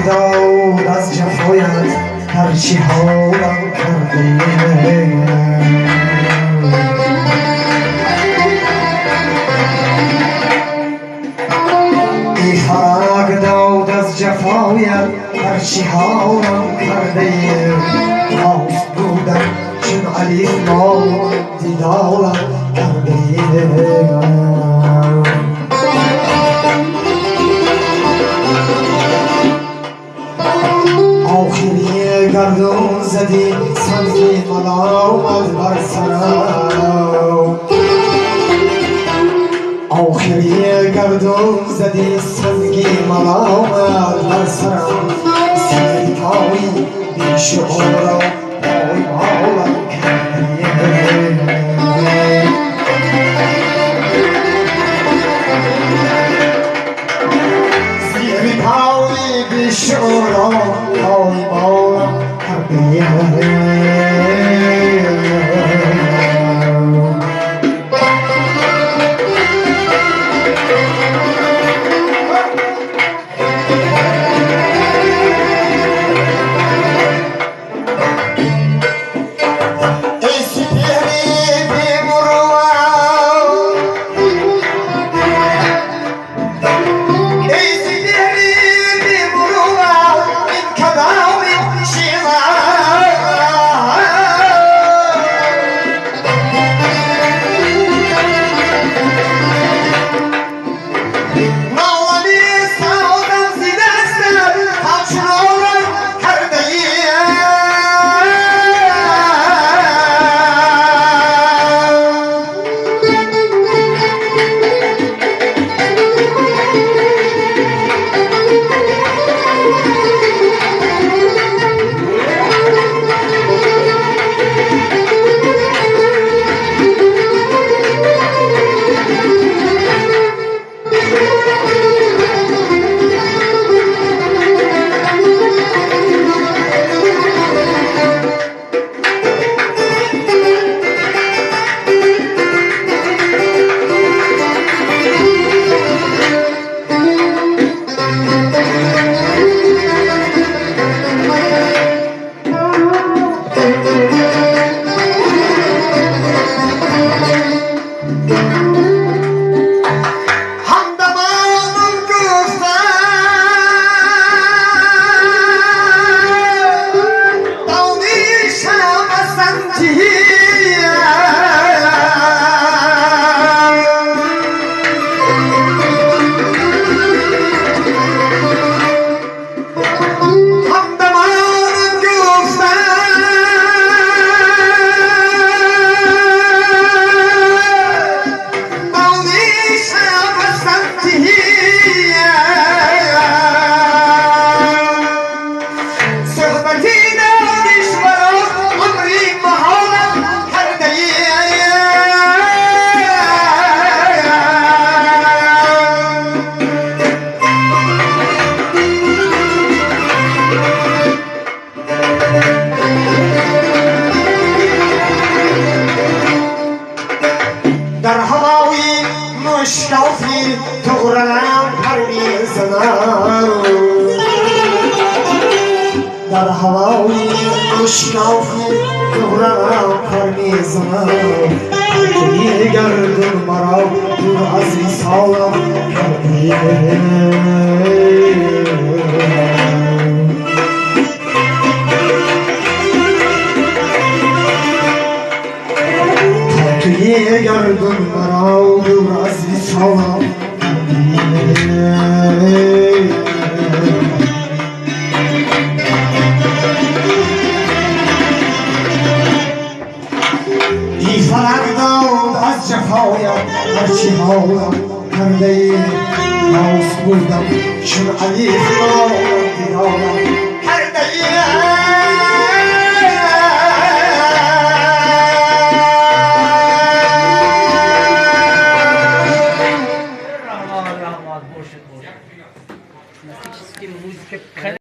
داد از جفایت هرچی حالم کرده ای فرق داد از جفایت هرچی حالم کرده خواست بودم چون علی ما دیدارم کرده گردون زدی سبزی ملامت بر سرم آخری گردون زدی سبزی ملامت بر سرم سری پایی بی شعورم پای مالم سری پایی بی شعورم پای مالم مشتاقی تغرم پرویزنم در هوای مشتاقی تغرم پرویزنم توی گردون مرا دور از وصالم کردی توی گردون مرا دور از وصالم ای فلک مرداد از جفایم هرچی حالم کرده ای ناس بودم چون علی خدایم دیدارم کرده Rahman, boş et. Nasıl çizgi müzik